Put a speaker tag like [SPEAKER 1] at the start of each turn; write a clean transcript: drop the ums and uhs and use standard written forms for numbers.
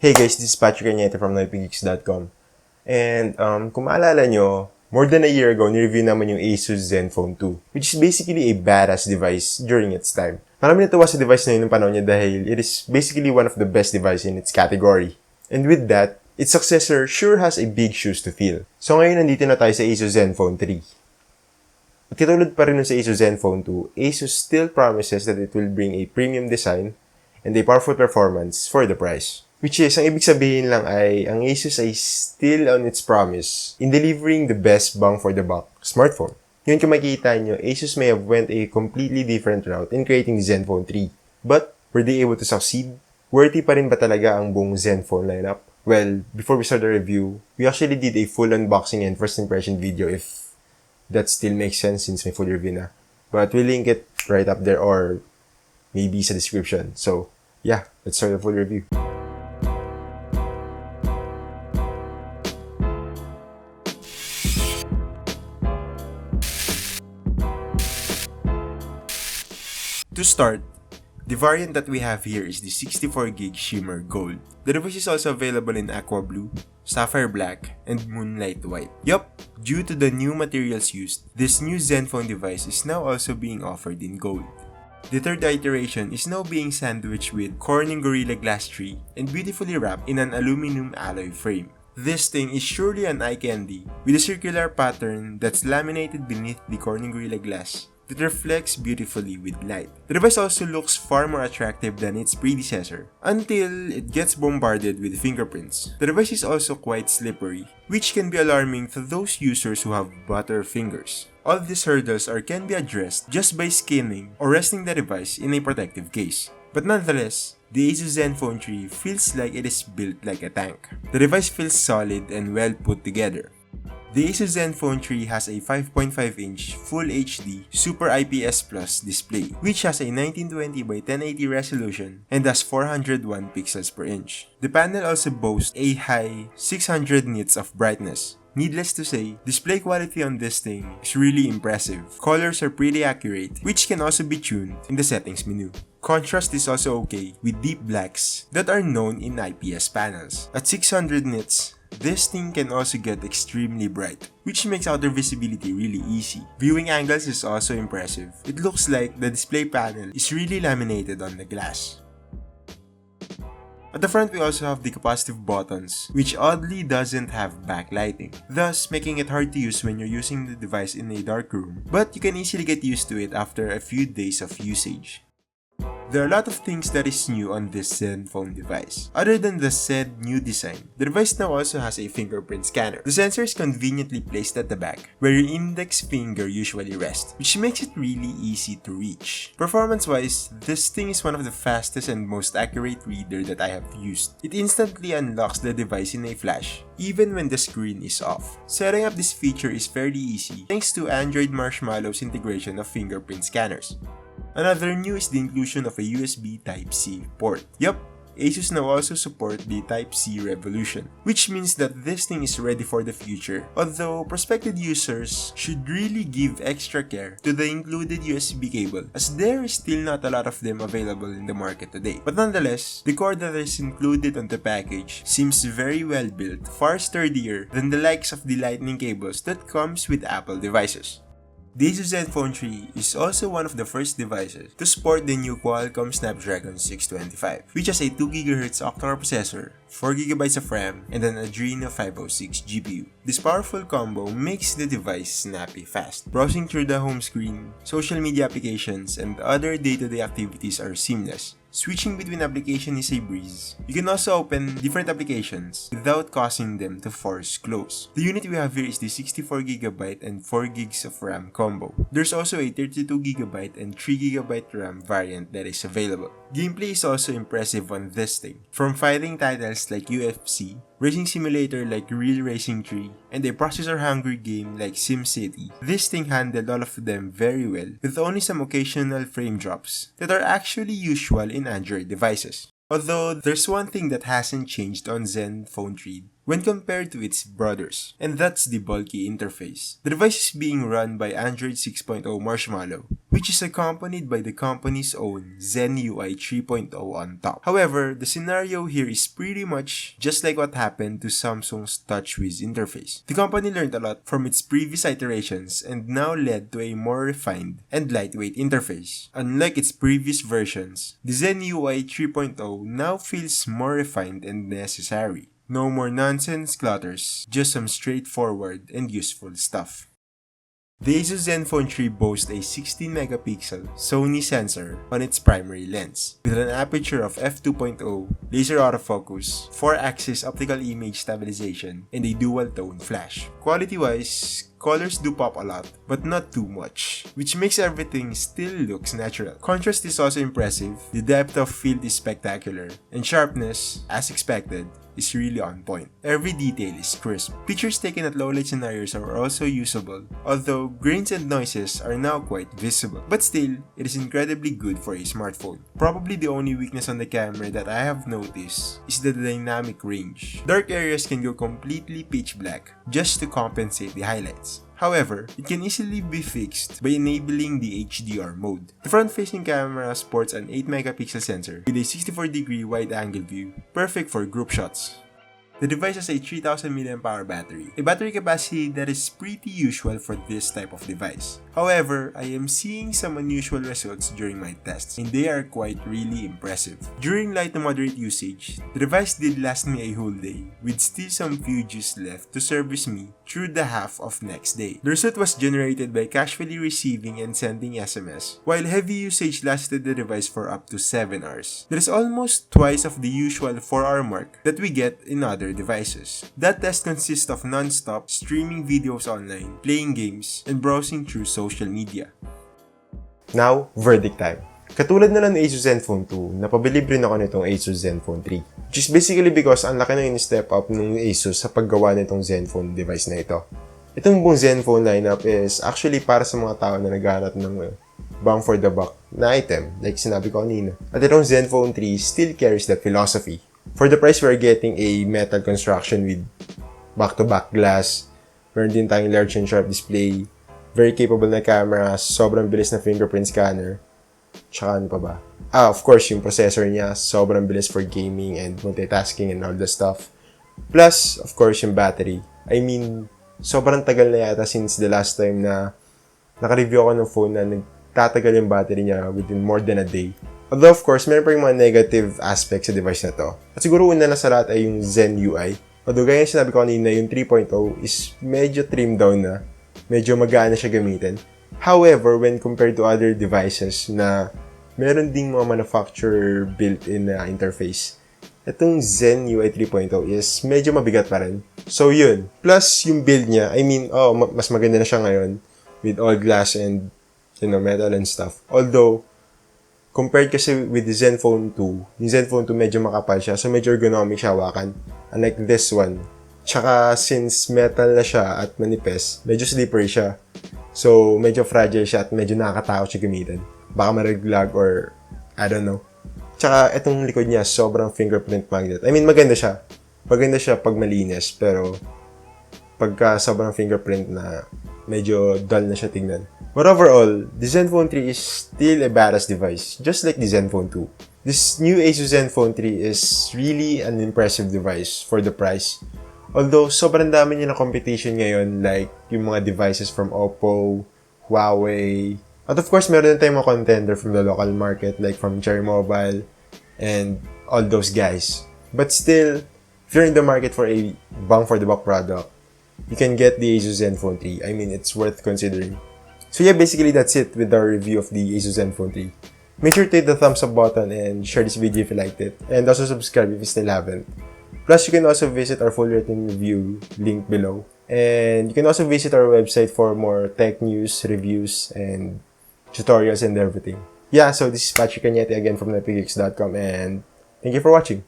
[SPEAKER 1] Hey guys, this is Patrick Cañete from NoipGeeks.com. And kung maalala nyo, more than a year ago, nireview naman yung ASUS Zenfone 2, which is basically a badass device during its time. Marami natuwa sa device na yun ng panahon niya dahil it is basically one of the best devices in its category. And with that, its successor sure has a big shoes to fill. So ngayon nandito na tayo sa ASUS Zenfone 3. At katulad pa rin sa ASUS Zenfone 2, ASUS still promises that it will bring a premium design and a powerful performance for the price. Which is, ang ibig sabihin lang ay, ang ASUS ay still on its promise in delivering the best bang for the buck smartphone. Yun kung makikita nyo, ASUS may have went a completely different route in creating the Zenfone 3. But, were they able to succeed? Worthy pa rin ba talaga ang buong Zenfone lineup? Well, before we start the review, we actually did a full unboxing and first impression video if that still makes sense since may full review na. But we'll link it right up there or maybe sa description. So, yeah, let's start the full review. To start, the variant that we have here is the 64GB Shimmer Gold. The device is also available in Aqua Blue, Sapphire Black, and Moonlight White. Yup, due to the new materials used, this new Zenfone device is now also being offered in gold. The third iteration is now being sandwiched with Corning Gorilla Glass 3 and beautifully wrapped in an aluminum alloy frame. This thing is surely an eye candy with a circular pattern that's laminated beneath the Corning Gorilla Glass that reflects beautifully with light. The device also looks far more attractive than its predecessor, until it gets bombarded with fingerprints. The device is also quite slippery, which can be alarming to those users who have butter fingers. All these hurdles can be addressed just by skinning or resting the device in a protective case. But nonetheless, the ASUS Zenfone 3 feels like it is built like a tank. The device feels solid and well put together. The ASUS Zenfone 3 has a 5.5-inch Full HD Super IPS Plus display, which has a 1920 by 1080 resolution and has 401 pixels per inch. The panel also boasts a high 600 nits of brightness. Needless to say, display quality on this thing is really impressive. Colors are pretty accurate, which can also be tuned in the settings menu. Contrast is also okay with deep blacks that are known in IPS panels. At 600 nits, this thing can also get extremely bright, which makes outer visibility really easy. Viewing angles is also impressive. It looks like the display panel is really laminated on the glass. At the front, we also have the capacitive buttons, which oddly doesn't have backlighting, thus making it hard to use when you're using the device in a dark room, but you can easily get used to it after a few days of usage. There are a lot of things that is new on this Zenfone device. Other than the said new design, the device now also has a fingerprint scanner. The sensor is conveniently placed at the back, where your index finger usually rests, which makes it really easy to reach. Performance-wise, this thing is one of the fastest and most accurate reader that I have used. It instantly unlocks the device in a flash, even when the screen is off. Setting up this feature is fairly easy thanks to Android Marshmallow's integration of fingerprint scanners. Another new is the inclusion of a USB Type-C port. Yup, ASUS now also support the Type-C revolution, which means that this thing is ready for the future, although prospective users should really give extra care to the included USB cable as there is still not a lot of them available in the market today. But nonetheless, the cord that is included on the package seems very well built, far sturdier than the likes of the lightning cables that comes with Apple devices. The ASUS Zenfone 3 is also one of the first devices to support the new Qualcomm Snapdragon 625, which has a 2GHz octa-core processor, 4GB of RAM, and an Adreno 506 GPU. This powerful combo makes the device snappy fast. Browsing through the home screen, social media applications, and other day-to-day activities are seamless. Switching between applications is a breeze. You can also open different applications without causing them to force close. The unit we have here is the 64GB and 4GB of RAM combo. There's also a 32GB and 3GB RAM variant that is available. Gameplay is also impressive on this thing. From fighting titles like UFC, racing simulator like Real Racing 3, and a processor-hungry game like SimCity, this thing handled all of them very well, with only some occasional frame drops that are actually usual in Android devices. Although, there's one thing that hasn't changed on Zenfone 3 when compared to its brothers, and that's the bulky interface. The device is being run by Android 6.0 Marshmallow, which is accompanied by the company's own Zen UI 3.0 on top. However, the scenario here is pretty much just like what happened to Samsung's TouchWiz interface. The company learned a lot from its previous iterations and now led to a more refined and lightweight interface. Unlike its previous versions, the Zen UI 3.0 now feels more refined and necessary. No more nonsense clutters, just some straightforward and useful stuff. The ASUS Zenfone 3 boasts a 16-megapixel Sony sensor on its primary lens, with an aperture of f2.0, laser autofocus, 4-axis optical image stabilization, and a dual-tone flash. Quality-wise, colors do pop a lot, but not too much, which makes everything still looks natural. Contrast is also impressive, the depth of field is spectacular, and sharpness, as expected, is really on point. Every detail is crisp. Pictures taken at low light scenarios are also usable, although grains and noises are now quite visible. But still, it is incredibly good for a smartphone. Probably the only weakness on the camera that I have noticed is the dynamic range. Dark areas can go completely pitch black just to compensate the highlights. However, it can easily be fixed by enabling the HDR mode. The front-facing camera sports an 8-megapixel sensor with a 64-degree wide-angle view, perfect for group shots. The device has a 3000 mAh battery, a battery capacity that is pretty usual for this type of device. However, I am seeing some unusual results during my tests, and they are quite really impressive. During light to moderate usage, the device did last me a whole day, with still some few juice left to service me through the half of next day. The result was generated by casually receiving and sending SMS, while heavy usage lasted the device for up to 7 hours. That is almost twice of the usual 4-hour mark that we get in other devices. That test consists of non-stop streaming videos online, playing games, and browsing through social media.
[SPEAKER 2] Now, verdict time. Katulad na lang ng ASUS Zenfone 2, napabilib rin ako nitong ASUS Zenfone 3. Which is basically because ang laki na yung step up ng ASUS sa paggawa nitong Zenfone device na ito. Itong buong Zenfone lineup is actually para sa mga tao na naghahanap ng bang for the buck na item, like sinabi ko kanina. At itong Zenfone 3 still carries that philosophy. For the price, we're getting a metal construction with back-to-back glass. Meron din tayong large and sharp display. Very capable na camera. Sobrang bilis na fingerprint scanner. Tsaka ano pa ba? Of course, yung processor niya. Sobrang bilis for gaming and multitasking and all the stuff. Plus, of course, yung battery. I mean, sobrang tagal na yata since the last time na naka-review ako ng phone na nagtatagal yung battery niya within more than a day. Although, of course, meron pa yung mga negative aspects sa device na to. At siguro una na sa lahat ay yung Zen UI. Although, gaya yung sinabi ko kanina, yung 3.0 is medyo trimmed down na. Medyo magaan na siya gamitin. However, when compared to other devices na meron ding mga manufacturer built-in na interface, itong Zen UI 3.0 is medyo mabigat pa rin. So, yun. Plus, yung build niya, I mean, mas maganda na siya ngayon with all glass and, metal and stuff. Although, compared kasi with the Zenfone 2, yung Zenfone 2 medyo makapal siya, so medyo ergonomic siya hawakan. Unlike this one. Tsaka since metal na siya at manipis, medyo slippery siya. So medyo fragile siya at medyo nakakatakot siya gamitin. Baka maraglag or I don't know. Tsaka itong likod niya, sobrang fingerprint magnet. I mean, maganda siya. Maganda siya pag malinis, pero pagka sobrang fingerprint na medyo dull na siya tingnan. But overall, the Zenfone 3 is still a badass device, just like the Zenfone 2. This new ASUS Zenfone 3 is really an impressive device for the price. Although, sobrang dami niya na competition ngayon, like yung mga devices from Oppo, Huawei, at of course, meron din tayong mga contender from the local market, like from Cherry Mobile, and all those guys. But still, if you're in the market for a bang-for-the-buck product, you can get the ASUS Zenfone 3. I mean, it's worth considering. So yeah, basically that's it with our review of the ASUS Zenfone 3. Make sure to hit the thumbs up button and share this video if you liked it. And also subscribe if you still haven't. Plus, you can also visit our full rating review link below. And you can also visit our website for more tech news, reviews, and tutorials and everything. Yeah, so this is Patrick Cañete again from epicgeeks.com and thank you for watching.